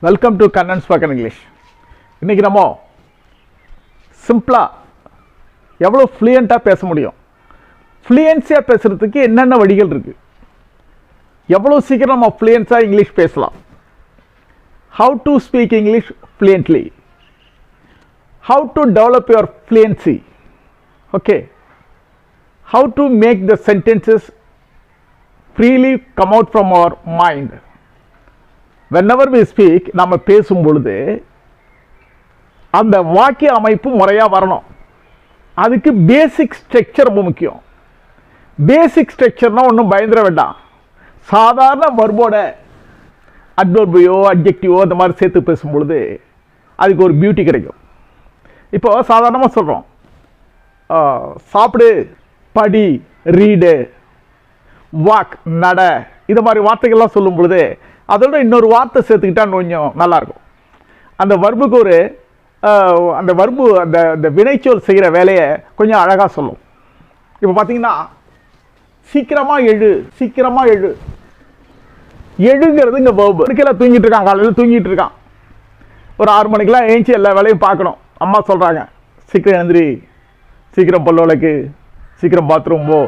Welcome to Kannan spoken English. இன்றைக்கி நம்ம சிம்பிளாக எவ்வளோ ஃப்ளூயண்ட்டாக பேச முடியும், ஃப்ளூயன்ஸியாக பேசுகிறதுக்கு என்னென்ன வழிகள் இருக்குது, எவ்வளோ சீக்கிரம் நம்ம ஃப்ளூயன்ஸாக இங்கிலீஷ் பேசலாம், how to speak English fluently, how to develop your fluency, okay, how to make the sentences freely come out from our mind. whenever we speak நம்ம பேசும் பொழுது அந்த வாக்கிய அமைப்பு முறையாக வரணும். அதுக்கு பேசிக் ஸ்ட்ரக்சர் ரொம்ப முக்கியம். பேசிக் ஸ்ட்ரக்சர்னால் ஒன்றும் பயந்துட வேண்டாம். சாதாரண வர்போட அட்வர்பியோ அட்ஜெக்டிவோ இந்த மாதிரி சேர்த்து பேசும் பொழுது அதுக்கு ஒரு பியூட்டி கிடைக்கும். இப்போ சாதாரணமாக சொல்கிறோம், சாப்பிடு, படி, ரீடு, வாக், நட, இது மாதிரி வார்த்தைகள்லாம் சொல்லும் பொழுது அதோட இன்னொரு வார்த்தை சேர்த்துக்கிட்டா கொஞ்சம் நல்லாயிருக்கும். அந்த வர்புக்கு ஒரு அந்த வர்பு அந்த வினைச்சொல் செய்கிற வேலையை கொஞ்சம் அழகாக சொல்லும். இப்போ பார்த்தீங்கன்னா சீக்கிரமாக எழு, சீக்கிரமாக எழு, எழுங்கிறது இங்கே வர்பு. இருக்கையில் தூங்கிட்டு இருக்கான், காலையில் தூங்கிட்டு இருக்கான், ஒரு 6 மணிக்கெலாம் ஏஞ்சி எல்லா வேலையும் பார்க்கணும். அம்மா சொல்கிறாங்க, சீக்கிரம் எழுந்திரி, சீக்கிரம் பல்லு விளக்கு, சீக்கிரம் பாத்ரூம் போ,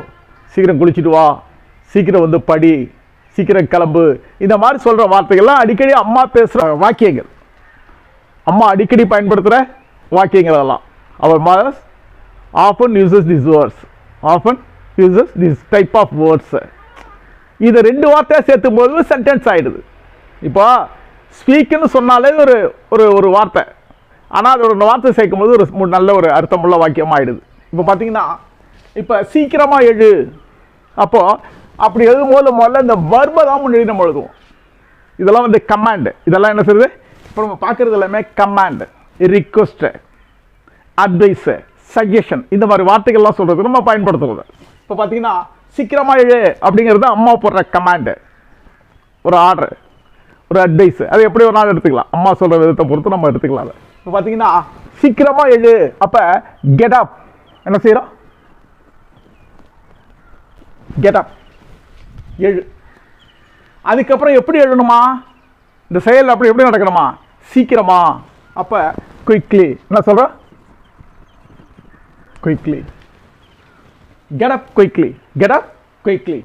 சீக்கிரம் குளிச்சுட்டு வா, சீக்கிரம் வந்து படி, சீக்கிரம் கிளம்பு. இந்த மாதிரி சொல்கிற வார்த்தைகள்லாம் அடிக்கடி அம்மா பேசுகிற வாக்கியங்கள், அம்மா அடிக்கடி பயன்படுத்துகிற வாக்கியங்கள் அதெல்லாம். அவர் mothers often uses this words, often uses this type of words. இதை 2 வார்த்தையாக சேர்த்தும் போது சென்டென்ஸ் ஆகிடுது. இப்போ ஸ்பீக்குன்னு சொன்னாலே ஒரு ஒரு ஒரு வார்த்தை, ஆனால் அதோட வார்த்தை சேர்க்கும் போது ஒரு நல்ல ஒரு அர்த்தமுள்ள வாக்கியமாக ஆகிடுது. இப்போ பார்த்தீங்கன்னா இப்போ சீக்கிரமாக எழு, அப்போது அப்படி எழுதும்போது முதல்ல இந்த வர்பை தான் முன்னாடி நம்ம எழுதுவோம். இதெல்லாம் வந்து கமாண்டு. இதெல்லாம் என்ன செய்யுது, இப்போ நம்ம பார்க்குறது எல்லாமே கமாண்டு, ரிக்வெஸ்ட்டு, அட்வைஸு, சஜஷன், இந்த மாதிரி வார்த்தைகள்லாம் சொல்கிறது நம்ம பயன்படுத்துறது. இப்போ பார்த்தீங்கன்னா சீக்கிரமாக எழு அப்படிங்கிறது அம்மா போடுற கமாண்டு, ஒரு ஆர்டர், ஒரு அட்வைஸு. அது எப்படி ஒரு நாள் எடுத்துக்கலாம், அம்மா சொல்கிற விதத்தை பொறுத்து நம்ம எடுத்துக்கலாம். அதை இப்போ பார்த்தீங்கன்னா சீக்கிரமாக எழு, அப்போ கெட் அப், என்ன செய்கிறோம், கெட் அப், எழு. அதுக்கப்புறம் எப்படி எழுணுமா, இந்த செயல் அப்படி எப்படி நடக்கணுமா, சீக்கிரமா, அப்போ குயிக்லி, என்ன சொல்கிறோம், quickly, get up quickly, get up quickly.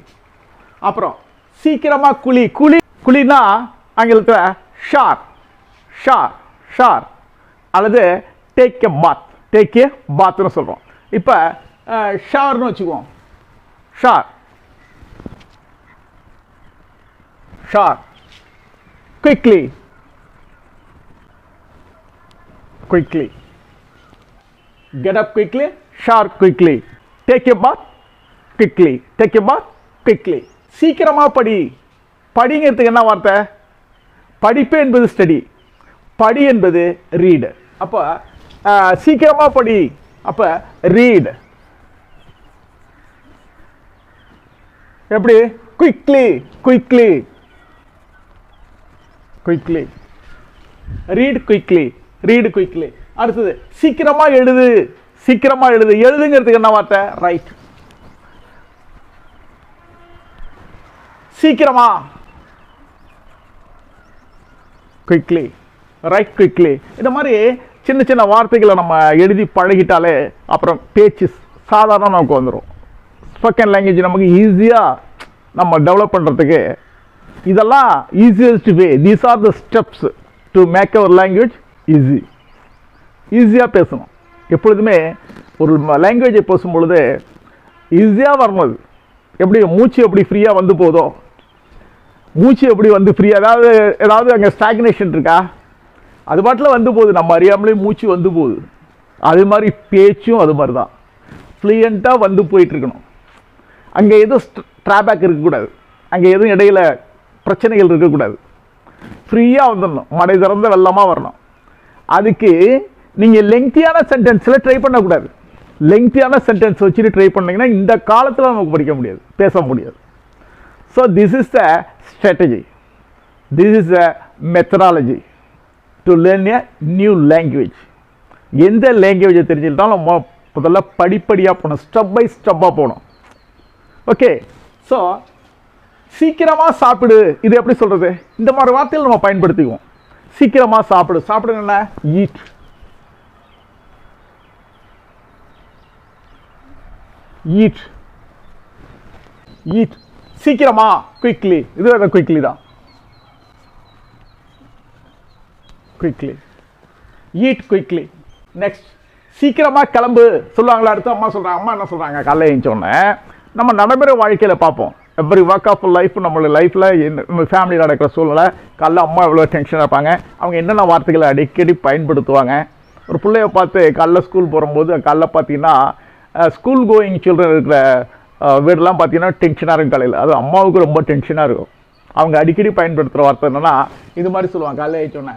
அப்புறம் சீக்கிரமா குளி, குளி, குளினா ஆங்கிலத்தில் ஷார், ஷார், ஷார், அல்லது take a path, take a பாத்னு சொல்கிறோம். இப்போ ஷார்னு வச்சுக்குவோம், ஷார், ஷார், quickly, quickly, get up quickly, ஷார் quickly, take a bath quickly, take a bath quickly. சீக்கிரமாக படி, படிங்கிறதுக்கு என்ன வார்த்தை, படிப்பு என்பது ஸ்டடி, படி என்பது ரீடு. அப்போ சீக்கிரமாக படி, அப்போ ரீடு. எப்படி, quickly, quickly, quickly, read quickly, read quickly. அடுத்தது சீக்கிரமா எழுது, சீக்கிரமா எழுது, எழுதுங்கிறதுக்கு என்ன வார்த்தை, ரைட். சீக்கிரமா, குயிக்லி, ரைட் குயிக்லி. இந்த மாதிரி சின்ன சின்ன வார்த்தைகளை நம்ம எழுதி பழகிட்டாலே அப்புறம் பேச்சு சாதாரண நமக்கு வந்துடும். ஸ்போக்கன் லாங்குவேஜ் நமக்கு ஈஸியாக நம்ம டெவலப் பண்ணுறதுக்கு இதெல்லாம் easiest way. These are the steps to make our language easy. ஈஸியாக பேசணும். எப்பொழுதுமே ஒரு லாங்குவேஜை பேசும் பொழுது ஈஸியாக வரணும். அது எப்படி மூச்சு எப்படி ஃப்ரீயாக வந்து போதோ, மூச்சு எப்படி வந்து ஃப்ரீயாக, ஏதாவது அங்கே ஸ்டாக்னேஷன் இருக்கா, அது பாட்டில் வந்து போகுது, நம்ம அறியாமலே மூச்சு வந்து போகுது. அது மாதிரி பேச்சும் அது மாதிரி தான், ஃப்ளூயண்ட்டாக வந்து போயிட்டுருக்கணும். அங்கே எதுவும் ட்ராபேக் இருக்கக்கூடாது, அங்கே எதுவும் இடையில பிரச்சனைகள் இருக்கக்கூடாது, ஃப்ரீயாக வந்துடணும், மடை திறந்த வெள்ளமாக வரணும். அதுக்கு நீங்கள் லெங்க்தியான சென்டென்ஸில் ட்ரை பண்ணக்கூடாது. லெங்க்தியான சென்டென்ஸ் வச்சுட்டு ட்ரை பண்ணிங்கன்னா இந்த காலத்தில் நமக்கு படிக்க முடியாது, பேச முடியாது. So this is the strategy, this is a methodology to learn a new language. எந்த லாங்குவேஜை தெரிஞ்சுக்கிட்டாலும் நம்ம முதல்ல படிப்படியாக போகணும், ஸ்டெப் பை ஸ்டெப்பாக போகணும். ஓகே, ஸோ சீக்கிரமாக சாப்பிடு, இது எப்படி சொல்கிறது, இந்த மாதிரி வார்த்தைகள் நம்ம பயன்படுத்திக்குவோம். சீக்கிரமா சாப்பிடு. சாப்பிடு என்ன? ஈட். ஈட். ஈட். சீக்கிரமா, குயிக்லி. இது குயிக்லி தான். குயிக்லி. Eat quickly. நெக்ஸ்ட், சீக்கிரமா கிளம்பு சொல்லுவாங்களா? அடுத்து அம்மா சொல்றாங்க. அம்மா என்ன சொல்றாங்க? காலையில் எழுந்தோடனே நம்ம நடைமுறை வாழ்க்கையில் பார்ப்போம். எவ்ரி ஒர்க் ஆஃப் லைஃப், நம்மளோட லைஃப்பில் நம்ம ஃபேமிலியில் நடக்கிற சூழ்நிலை, காலைல அம்மா எவ்வளோ டென்ஷனாக இருப்பாங்க, அவங்க என்னென்ன வார்த்தைகளை அடிக்கடி பயன்படுத்துவாங்க. ஒரு பிள்ளைய பார்த்து காலைல ஸ்கூல் போகும்போது, காலைல பார்த்தீங்கன்னா ஸ்கூல் கோயிங் சில்ட்ரன் இருக்கிற வீடெலாம் பார்த்தீங்கன்னா டென்ஷனாக இருக்கும் காலையில். அது அம்மாவுக்கு ரொம்ப டென்ஷனாக இருக்கும். அவங்க அடிக்கடி பயன்படுத்துகிற வார்த்தை என்னென்னா இது மாதிரி சொல்லுவாங்க. காலையில் எழுந்தோடனே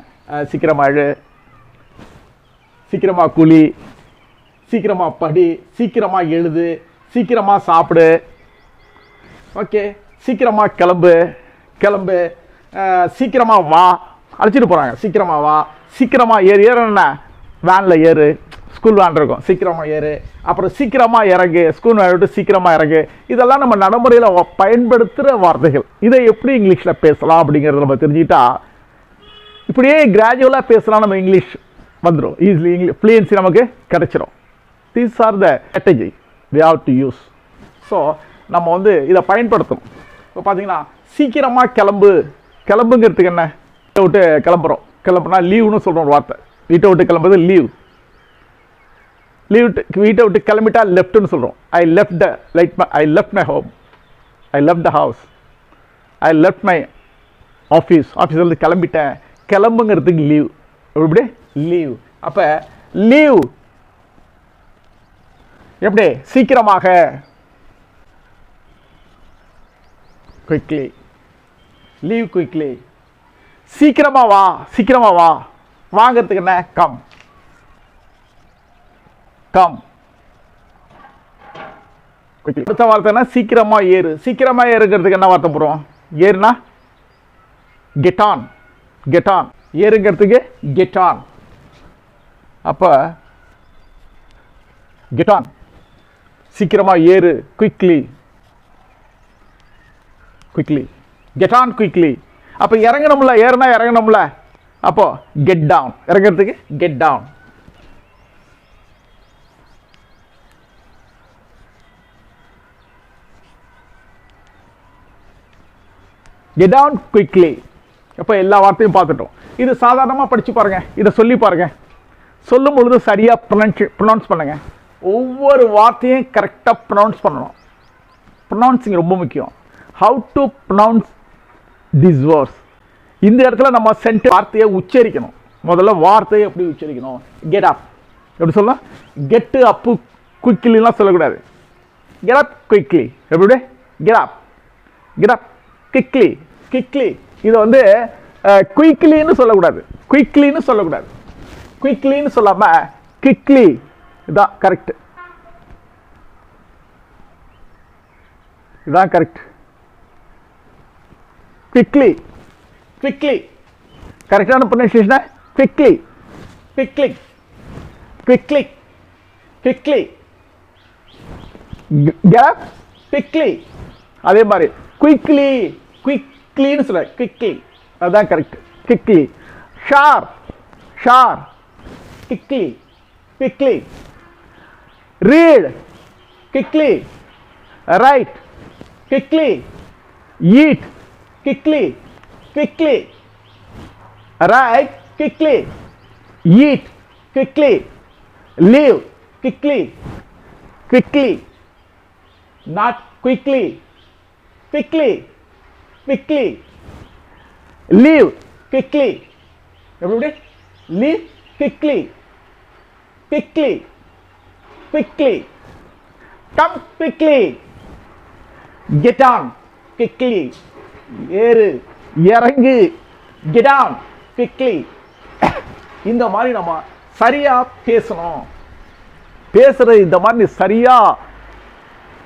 சீக்கிரமாக அழு, சீக்கிரமாக குளி, சீக்கிரமாக படி, சீக்கிரமாக எழுது, சீக்கிரமாக சாப்பிடு, ஓகே, சீக்கிரமாக கிளம்பு, சீக்கிரமாக வா, அழைச்சிட்டு போகிறாங்க, சீக்கிரமாக வா, சீக்கிரமாக ஏறு. ஏறுன்னா வேனில் ஏறு, ஸ்கூல் வேன் இருக்கும், சீக்கிரமாக ஏறு. அப்புறம் சீக்கிரமாக இறங்கு, ஸ்கூல் வேன் விட்டு சீக்கிரமாக இறங்கு. இதெல்லாம் நம்ம நடைமுறையில் பயன்படுத்துகிற வார்த்தைகள். இதை எப்படி இங்கிலீஷில் பேசலாம் அப்படிங்கிறத நம்ம தெரிஞ்சுக்கிட்டா இப்படியே கிராஜுவலாக பேசலாம், நம்ம இங்கிலீஷ் வந்துடும். ஈஸிலி இங்கிலீஷ் ஃப்ளூயன்சி நமக்கு கிடைச்சிடும். These are the strategy we have to use. So நம்ம வந்து இதை பயன்படுத்தணும். இப்போ பார்த்தீங்கன்னா சீக்கிரமாக கிளம்புங்கிறதுக்கு என்ன? வீட்டை விட்டு கிளம்புறோம். கிளம்புனா லீவ்னு சொல்கிறோம் ஒரு வார்த்தை. வீட்டை விட்டு கிளம்புறது லீவ். வீட்டை விட்டு கிளம்பிட்டா லெஃப்ட்னு சொல்கிறோம். I left my home, I left the house, I left my ஆஃபீஸ்லேருந்து கிளம்பிட்டேன். கிளம்புங்கிறதுக்கு லீவ். எப்படி? லீவ். அப்போ லீவ் எப்படி? சீக்கிரமாக, குயிக்லி, லீவ் குயிக்லி. சீக்கிரமா வா, வாங்கிறதுக்கு என்ன? கம். அடுத்த வார்த்தை என்ன? சீக்கிரமா ஏறு. சீக்கிரமா ஏறுங்கிறதுக்கு என்ன வார்த்தை போடுறோம்? ஏறுனா கெட் ஆன். ஏறுங்கிறதுக்கு கெட் ஆன். அப்ப கெட் ஆன், சீக்கிரமா ஏறு, குயிக்லி, கெட் ஆன் குயிக்லி. அப்போ இறங்கணும்ல, ஏறுனா இறங்கணும்ல. அப்போ கெட் டவுன், இறங்கிறதுக்கு get down. Get down quickly. அப்போ எல்லா வார்த்தையும் பார்த்துட்டோம். இது சாதாரணமாக படித்து பாருங்க, இதை சொல்லி பாருங்க. சொல்லும் பொழுது சரியாக ப்ரொனவுன்ஸ் பண்ணுங்க. ஒவ்வொரு வார்த்தையும் கரெக்டாக ப்ரொனவுன்ஸ் பண்ணணும். ப்ரொனவுன்சிங் ரொம்ப முக்கியம். How to pronounce this words. இந்த இடத்துல நம்ம வார்த்தையை உச்சரிக்கணும். முதல்ல வார்த்தையை எப்படி உச்சரிக்கணும்? Get up. எப்படி சொல்லலாம்? கெட்டு அப்பு குயிக்லிலாம் சொல்லக்கூடாது. Get up quickly. எப்படி? Get up quickly. இதை வந்து குயிக்லின்னு சொல்லக்கூடாது. குயிக்லின்னு சொல்லாமல் குயிக்லி. இதான் கரெக்ட். குயிக்லி. கரெக்டான ப்ரொனன்சியேஷன் குயிக்லி. Get quickly. அதே மாதிரி குயிக்லின்னு சொல்ல, குயிக்லி, அதுதான் கரெக்ட். குயிக்லி. ஷார், quickly. Read quickly, write quickly, eat quickly, write quickly, eat quickly, live quickly, not quickly, live quickly. Everybody, live quickly, come quickly, get on quickly, ஏறு, இறங்கு, get on quickly. இந்த மாதிரி நம்ம சரியா பேசணும். பேசுறது இந்த மாதிரி சரியா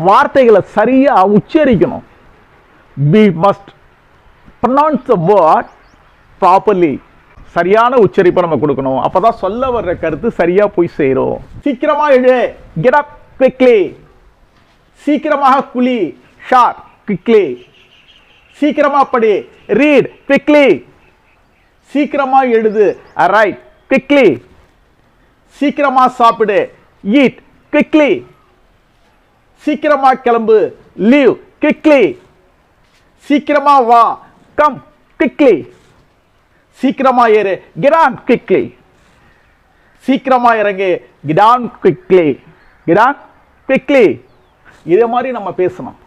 வார்த்தைகளை சரியா உச்சரிக்கணும். we must pronounce the word properly. சரியான உச்சரிப்பை நம்ம கொடுக்கணும். அப்பதான் சொல்ல வர்ற கருத்து சரியா போய் சேரும். சீக்கிரமா எழு, கெட் அப் குயிக்லி. சீக்கிரமாக குளி, ஷார் குயிக்லி. சீக்கிரமா படி, ரீட் குயிக்லி. சீக்கிரமா எழுது, ரைட் குவிக்லி. சீக்கிரமா சாப்பிடு, ஈட் குவிக்லி. சீக்கிரமா கிளம்பு, லீவ் குவிக்லி. சீக்கிரமா வா, கம் குவிக்லி. சீக்கிரமா ஏறு, கெட் ஆன் குவிக்லி. சீக்கிரமா இறங்கு, get on quickly. Get on quickly. இதே மாதிரி நம்ம பேசணும்.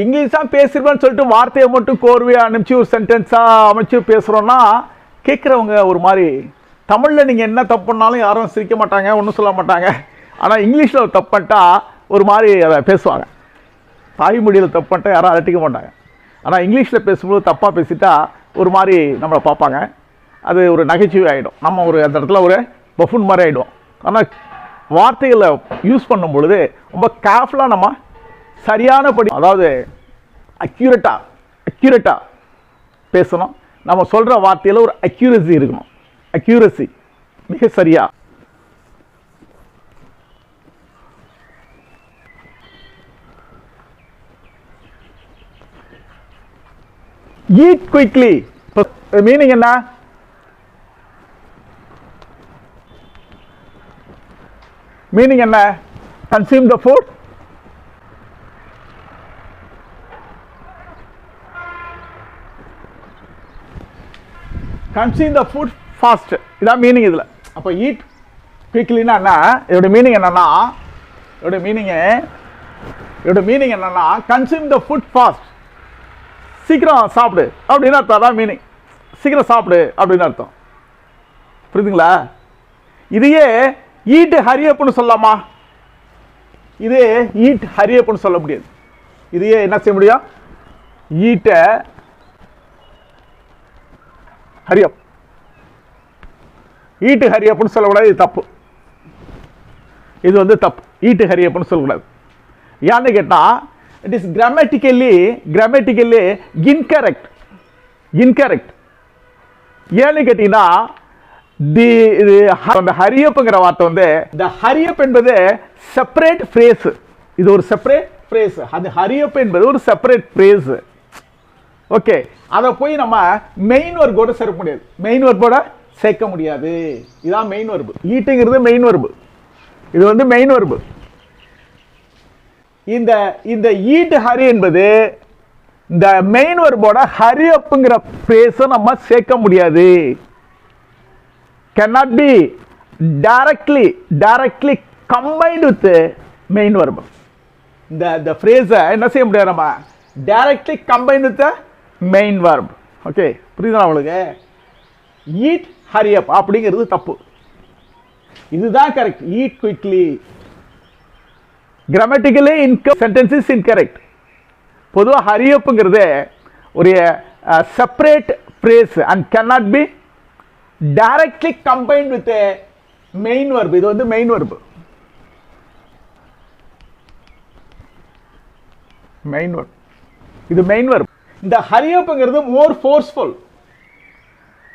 இங்கிலீஷ் தான் பேசுறோம்னு சொல்லிட்டு வார்த்தையை மட்டும் கோர்வையா அனுப்பிச்சு ஒரு சென்டென்ஸா அமைச்சு பேசுறோம்னா கேட்குறவங்க ஒரு மாதிரி, தமிழ்ல நீங்க என்ன தப்பு பண்ணாலும் யாரும் சிரிக்க மாட்டாங்க, ஒன்றும் சொல்ல மாட்டாங்க. ஆனா இங்கிலீஷ்ல ஒரு தப்பு பண்ணிட்டா ஒரு மாதிரி அதை பேசுவாங்க. தாய்மொழியில் தப்பு பண்ணிட்டா யாரும் அலட்டிக்க மாட்டாங்க. ஆனால் இங்கிலீஷில் பேசும்போது தப்பாக பேசிட்டா ஒரு மாதிரி நம்மளை பார்ப்பாங்க. அது ஒரு நகைச்சுவை ஆகிடும். நம்ம ஒரு அந்த இடத்துல ஒரு பஃபூன் மாதிரி ஆகிடும். ஆனால் வார்த்தைகளை யூஸ் பண்ணும் பொழுது ரொம்ப கேர்ஃபுல்லாக நம்ம சரியானபடி, அதாவது அக்யூரேட்டாக பேசணும். நம்ம சொல்கிற வார்த்தையில் ஒரு அக்யூரசி இருக்கணும். அக்யூரசி மிக சரியா. Eat quickly. மீனிங் என்ன? மீனிங் என்ன? Consume the food. Consume the food fast. இதான் மீனிங் இதுல. அப்ப eat quickly என்ன? இதோட மீனிங் என்னன்னா, இதோட மீனிங் என்னன்னா consume the food fast. சீக்கிரம் சாப்பிடு அப்படின்னு அர்த்தம். அதான் மீனிங். சீக்கிரம் சாப்பிடு அப்படின்னு அர்த்தம். புரியுதுங்களா? இதையே ஈட் ஹரியப்னு சொல்லலாமா? இது ஈட் ஹரியப்னு சொல்ல முடியாது. இதையே என்ன செய்ய முடியும்? ஈட்ட ஹரியப். ஈட்டு ஹரியப்னு சொல்லக்கூடாது. இது தப்பு. இது வந்து தப்பு. ஈட்டு ஹரியப்னு சொல்லக்கூடாது. ஏன்னு கேட்டா it is grammatically incorrect. ஏன்னு கேட்டீங்கன்னா அந்த ஹரியப்ங்கிற வார்த்தை வந்து, இந்த ஹரியப் என்பது செப்பரேட் ஃப்ரேஸ். இது ஒரு செப்பரேட் ஃப்ரேஸ். அந்த ஹரியப் என்பது ஒரு செப்பரேட் ஃப்ரேஸ். ஓகே, அதை போய் நம்ம மெயின் வர்போட சேர்க்க முடியாது. மெயின் வர்போட சேர்க்க முடியாது. இதான் மெயின் வர்பு. ஈட்டுங்கிறது மெயின் வர்பு. இது வந்து மெயின் வர்பு. இந்த ஈட் ஹரி என்பது இந்த மெயின் வர்போட ஹரி அப்ங்கிற ஃப்ரேஸை நம்ம சேர்க்க முடியாது. cannot be directly combined with main verb. இந்த phrase என்ன செய்ய முடியாது நம்ம directly combined with the main verb. Okay, புரியுதா உங்களுக்கு? eat hurry up அப்படிங்கிறது தப்பு. இதுதான் correct. eat quickly. grammatically sentence is incorrect. பொதுவாக hurry upங்கிறது ஒரு separate phrase and cannot be directly combined with a main verb. இது வந்து main verb. main verb. இது main verb. இந்த hurry upங்கிறது more forceful.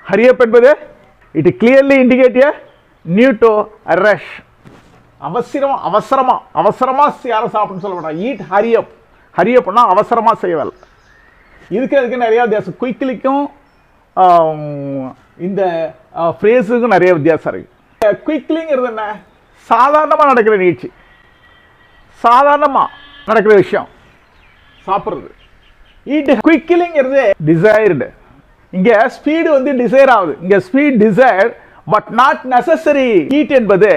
hurry up என்பது it clearly indicate a need to rush. அவசரமா யாரும் சாப்பிடணும்னு சொல்ல மாட்டாங்க. eat hurry up. hurry upனா அவசரமா செய்யவேல். இதுக்கு நிறைய வித்தியாசம். குயிக்லிக்கும் இந்த ஃப்ரேஸுக்கும் நிறைய வித்தியாசம் இருக்கு. குயிக்லிங்கிறது என்ன? சாதாரணமாக நடக்கிற நிகழ்ச்சி, சாதாரணமாக நடக்கிற விஷயம் சாப்பிட்றது. ஈட் குயிக்லிங்கிறது டிசைர்டு. இங்கே ஸ்பீடு வந்து டிசைர் ஆகுது. இங்கே speed desire but not necessary. Eat என்பது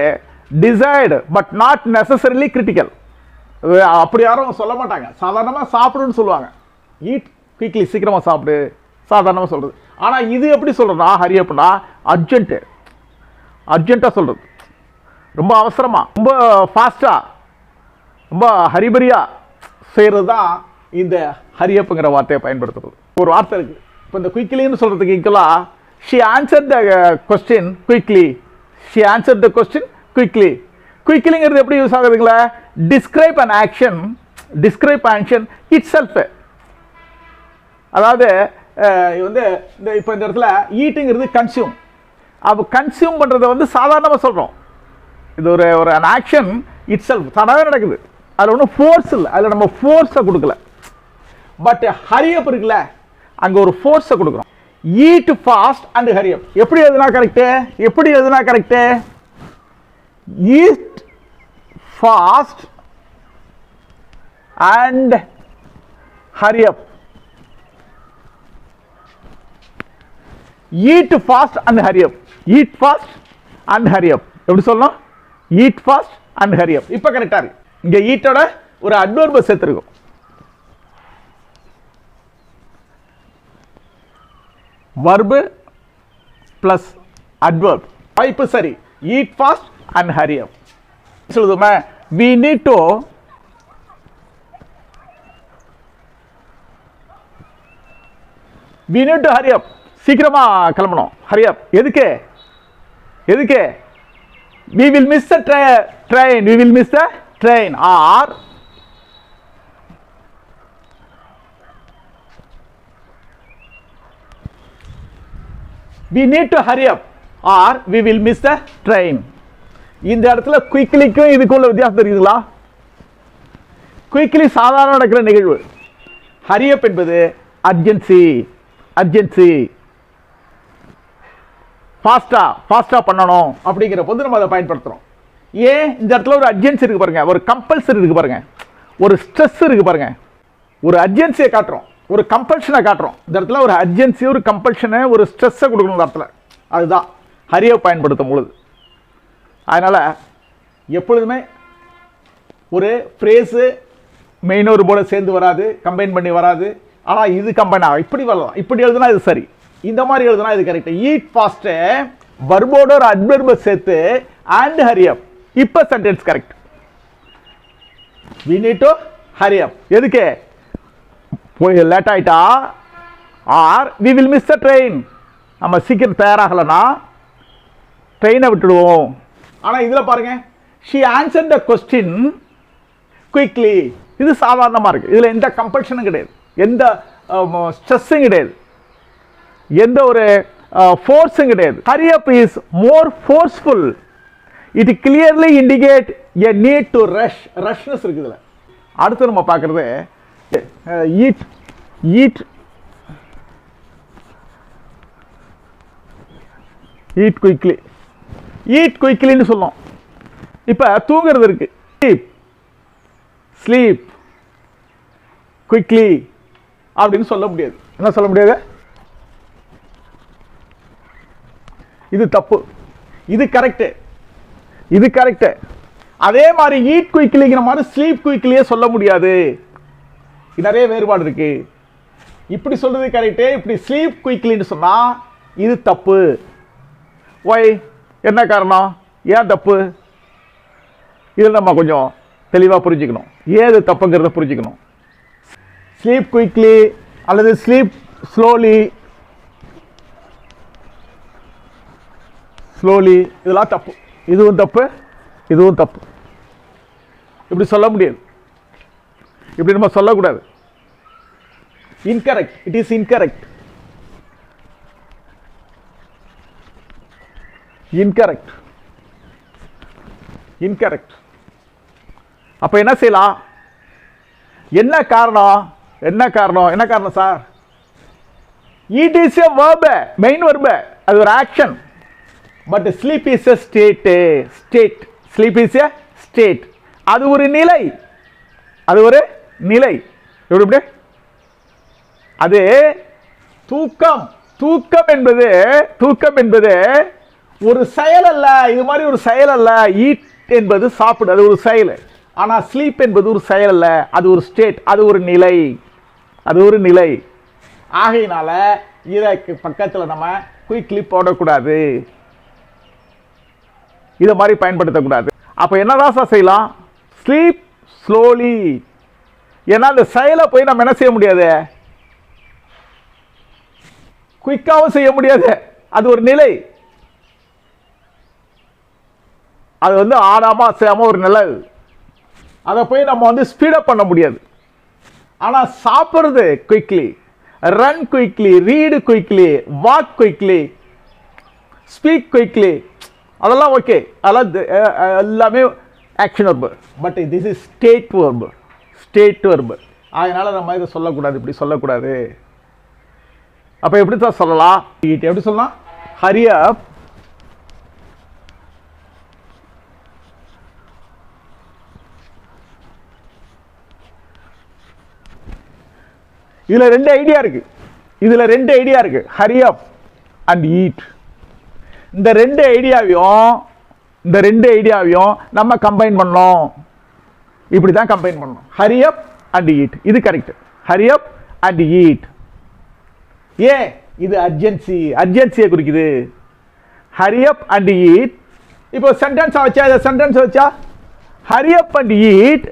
desired but not necessarily critical. அப்படி யாரும் சொல்ல மாட்டாங்க. சாதாரணமாக சாப்பிடுன்னு சொல்லுவாங்க. ஈட் குயிக்லி, சீக்கிரமாக சாப்பிடு, சாதாரணமாக சொல்கிறது. ஆனால் இது எப்படி சொல்கிறதா? ஹரி அப்னா அர்ஜென்ட்டாக சொல்கிறது. ரொம்ப அவசரமாக, ரொம்ப ஃபாஸ்ட்டாக, ரொம்ப ஹரிபரியாக செய்கிறது தான் இந்த ஹரி அப்புங்கிற வார்த்தையை பயன்படுத்துறது. ஒரு வார்த்தை இருக்குது. இப்போ இந்த குயிக்லின்னு சொல்கிறதுக்கு ஈக்குவலாக she answer the question quickly. She answer the question quickly. குயிக்லிங்கிறது எப்படி யூஸ் ஆகுதுங்களா? Describe an action itself. அதாவது வந்து இப்போ இந்த இடத்துல ஈட்டுங்கிறது கன்சியூம். அப்போ கன்சியூம் பண்ணுறதை வந்து சாதாரணமாக சொல்கிறோம். இது ஒரு அன் ஆக்ஷன் இட் செல்ஃப் தானாகவே நடக்குது. அதில் ஒன்றும் ஃபோர்ஸ் இல்லை. அதில் நம்ம ஃபோர்ஸை கொடுக்கல. பட் ஹரி அப் இருக்குல்ல, அங்கே ஒரு ஃபோர்ஸை கொடுக்குறோம். eat fast and hurry up. எப்படி எழுதுனா கரெக்ட்? எப்படி எழுதுனா correct? eat fast and hurry up. eat fast and hurry up. eat fast and hurry up. எப்படி சொல்லணும்? eat fast and hurry up. இப்போ கரெக்டா இருக்கு. இங்க ஈட்டோட ஒரு அட்வர்ப் சேர்த்திருக்கும். verb plus adverb. இப்போ சரி. eat fast and hurry up. சொல்லுதுமா we need to hurry up. சீக்கிரமா கிளம்பணும். hurry up. எதுக்கு? எதுக்கு? we will miss the train. we will miss the train. or we need to hurry up or we will miss the train. இந்த இடத்துல குயிக்லிக்கும் இதுக்குள்ள வித்தியாசம் தெரியுதுங்களா? Quickly சாதாரண நடக்கிற நிகழ்வு. hurry up என்பது அர்ஜென்சி. அர்ஜென்சி ஃபாஸ்டா பண்ணணும் அப்படிங்கிற போது நம்ம அதை பயன்படுத்துறோம். ஏன் இந்த இடத்துல ஒரு அர்ஜென்சி இருக்கு பாருங்க, ஒரு கம்பல்சரி இருக்கு பாருங்க, ஒரு ஸ்ட்ரெஸ் இருக்கு பாருங்க. ஒரு அர்ஜென்சியை காட்டுறோம், ஒரு கம்பல்ஷனை காட்டுறோம். இந்த இடத்துல ஒரு அர்ஜென்சி, ஒரு கம்பல்ஷனை, ஒரு ஸ்ட்ரெஸ்ஸை கொடுக்கணும் இந்த இடத்துல. அதுதான் ஹரியை பயன்படுத்தும் பொழுது. அதனால் எப்பொழுதுமே ஒரு ஃப்ரேஸு மெயின் ஒரு போல சேர்ந்து வராது, கம்பைன் பண்ணி வராது. ஆனால் இது கம்பைன் ஆகும். இப்படி வரலாம், இப்படி எழுதுனா இது சரி, இந்த மாதிரி எழுதுனா இது கரெக்ட். ஈட் ஃபாஸ்ட்டு வர்போட ஒரு அட்வர்பை சேர்த்து அண்ட் ஹரி அப். இப்போ sentence correct. we need to hurry up. எதுக்கு? போய் லேட் ஆயிட்டா R we will miss the train. நம்ம சீக்கிரம் தயாராகலன்னா ட்ரெயினை விட்டுடுவோம். ஆனால் இதில் பாருங்க, she answered the question quickly. இது சாதாரணமாக இருக்குது. இதில் எந்த கம்பல்ஷனும் கிடையாது, எந்த ஸ்ட்ரெஸ்ஸும் கிடையாது, எந்த ஒரு ஃபோர்ஸும் கிடையாது. hurry up is more forceful. it clearly indicate a need to rush. ரஷ்னஸ் இருக்குது இதில். அடுத்து நம்ம பார்க்குறது eat quickly. eat quicklyன்னு சொல்லும். இப்போ தூங்குறது இருக்கு, sleep quickly அப்படின்னு சொல்ல முடியாது. என்ன சொல்ல முடியாது? இது தப்பு, இது கரெக்டு, இது கரெக்டு. அதே மாதிரி ஈட் குயிக்லிங்கிற மாதிரி ஸ்லீப் குயிக்லியே சொல்ல முடியாது. நிறைய வேறுபாடு இருக்கு. இப்படி சொல்றது கரெக்டு, இப்படி ஸ்லீப் குயிக்லின்னு சொன்னா இது தப்பு. ஒய், என்ன காரணம், ஏன் தப்பு? இதில் நம்ம கொஞ்சம் தெளிவாக புரிஞ்சுக்கணும், ஏது தப்புங்கிறத புரிஞ்சுக்கணும். ஸ்லீப் குயிக்லி அல்லது ஸ்லீப் ஸ்லோலி இதெல்லாம் தப்பு. இதுவும் தப்பு, இதுவும் தப்பு. இப்படி சொல்ல முடியாது, இப்படி நம்ம சொல்லக்கூடாது. Incorrect, it is incorrect. Incorrect, incorrect. அப்ப என்ன செய்யலாம்? என்ன காரணம், என்ன காரணம், என்ன காரணம் sir? It is a verb, main verb, அது ஒரு action. But sleep is a state. State, sleep is a state. அது ஒரு நிலை, அது ஒரு நிலை. எப்படி? அது தூக்கம். தூக்கம் என்பது ஒரு செயல் அல்ல, இது மாதிரி ஒரு செயல் அல்ல. ஈட் என்பது சாப்பிடு, அது ஒரு செயல். ஆனால் ஸ்லீப் என்பது ஒரு செயல் அல்ல, அது ஒரு ஸ்டேட், அது ஒரு நிலை, அது ஒரு நிலை. ஆகையினால இதற்கு பக்கத்தில் நம்ம குயிக்லி போடக்கூடாது, இதை மாதிரி பயன்படுத்தக்கூடாது. அப்போ என்னதான் சார் செய்யலாம்? Sleep slowly. ஏன்னா அந்த செயலை போய் நம்ம என்ன செய்ய முடியாது, குயிக்காகவும் செய்ய முடியாது. அது ஒரு நிலை, அது ஆடாம அசையாம ஒரு நிலை. அதை போய் நம்ம ஸ்பீடப் பண்ண முடியாது. ஆனால் சாப்பிட்றது quickly, run quickly, read quickly, walk quickly, speak quickly, அதெல்லாம் ஓகே, அதெல்லாம் எல்லாமே action verb. But this is state verb, state verb. அதனால நம்ம இதை சொல்லக்கூடாது, இப்படி சொல்லக்கூடாது. அப்போ எப்படி தான் சொல்லலாம்? எப்படி சொல்லலாம்? ஹரி அப் இதில் ரெண்டு ஐடியா இருக்கு. Hari up and eat. இந்த ரெண்டு ஐடியாவையும் நம்ம கம்பைன் பண்ணோம். இப்படி தான் கம்பைன் பண்ணோம். ஹரி அப் அண்ட் ஈட், இது correct. Hurry up and eat. இது அர்ஜென்சியை குறிக்குது. Hurry up and eat. இப்போ சென்டென்ஸ் வச்சா hurry up and eat,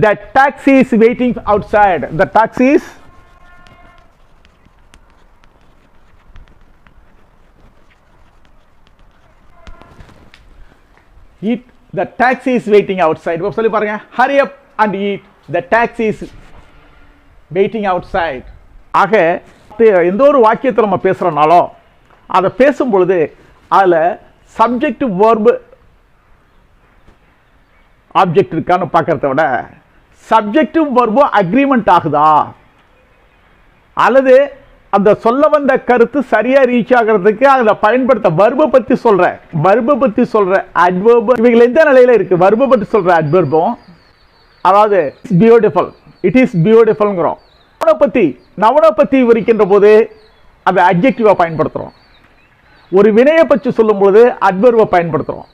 the taxi is waiting outside. The taxi is eat, the taxi is waiting outside. இப்போ சொல்லி பாருங்க, hurry up and eat, the taxi is waiting outside. ஆக எந்த ஒரு வாக்கியத்தை நம்ம பேசுறனாலோ அதை பேசும் பொழுது அதில் சப்ஜெக்ட் வெர்பு ஆப்ஜெக்ட் இருக்கான்னு பார்க்கறத விட சப்ஜெக்டிவ் வெர்பு அக்ரிமெண்ட் ஆகுதா, அல்லது அந்த சொல்ல வந்த கருத்து சரியா ரீச் ஆகிறதுக்கு அதில் பயன்படுத்த வர்பை பற்றி சொல்ற அட்வர்பு இவைகள் எந்த நிலையில இருக்கு? வர்பை பற்றி சொல்ற அட்வர்பும், அதாவது பியூட்டிஃபுல், இட் இஸ் பியூட்டிஃபுல்ங்கிறோம். நவனை பற்றி விவரிக்கின்ற போது அதை அட்ஜெக்டிவா பயன்படுத்துறோம். ஒரு வினையை பற்றி சொல்லும் போது அட்வர்பை பயன்படுத்துறோம்.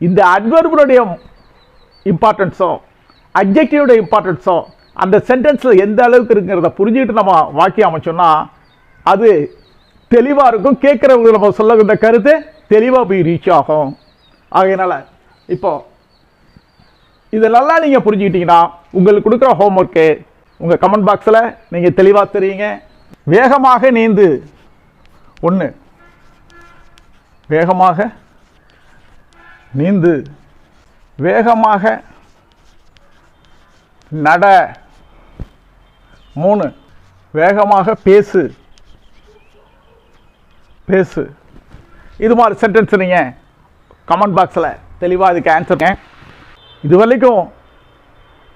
இந்த அட்வர்புடைய இம்பார்ட்டன்ஸோ அட்ஜெக்டிவோட இம்பார்ட்டன்ஸோ அந்த சென்டென்ஸ்ல எந்த அளவுக்கு இருக்குங்கிறத புரிஞ்சுக்கிட்டு நம்ம வாக்கியம் அமைச்சோம்னா அது தெளிவாக இருக்கும். கேட்குறவங்க நம்ம சொல்ல இந்த கருத்து தெளிவாக போய் ரீச் ஆகும். ஆகையினால இப்போ இதெல்லாம் நீங்கள் புரிஞ்சுக்கிட்டீங்கன்னா உங்களுக்கு கொடுக்குற ஹோம்ஒர்க்கு உங்கள் கமெண்ட் பாக்ஸில் நீங்கள் தெளிவாக தெரியுங்க. வேகமாக நீந்து. 1, வேகமாக நீந்து. வேகமாக நட. 3, வேகமாக பேசு. இது மாதிரி சென்டென்ஸ் நீங்கள் கமெண்ட் பாக்ஸில் தெளிவாக இதுக்கு ஆன்சருங்க. இது வரைக்கும்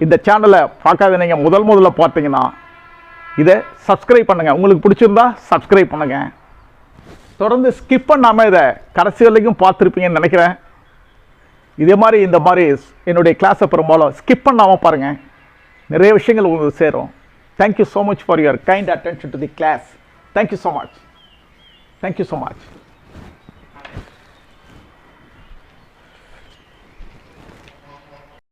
இந்த சேனலை பார்க்காத நீங்கள் முதல்ல பார்த்தீங்கன்னா இதை சப்ஸ்கிரைப் பண்ணுங்கள். உங்களுக்கு பிடிச்சிருந்தா சப்ஸ்கிரைப் பண்ணுங்கள். தொடர்ந்து ஸ்கிப் பண்ணாமல் இதை கடைசி வரைக்கும் பார்த்துருப்பீங்கன்னு நினைக்கிறேன். இதே மாதிரி இந்த மாதிரி என்னுடைய கிளாஸை பெரும்பாலும் ஸ்கிப் பண்ணாமல் பாருங்கள். நிறைய விஷயங்கள் உங்களுக்கு சேரும். Thank you so much for your kind attention to the class. Thank you so much.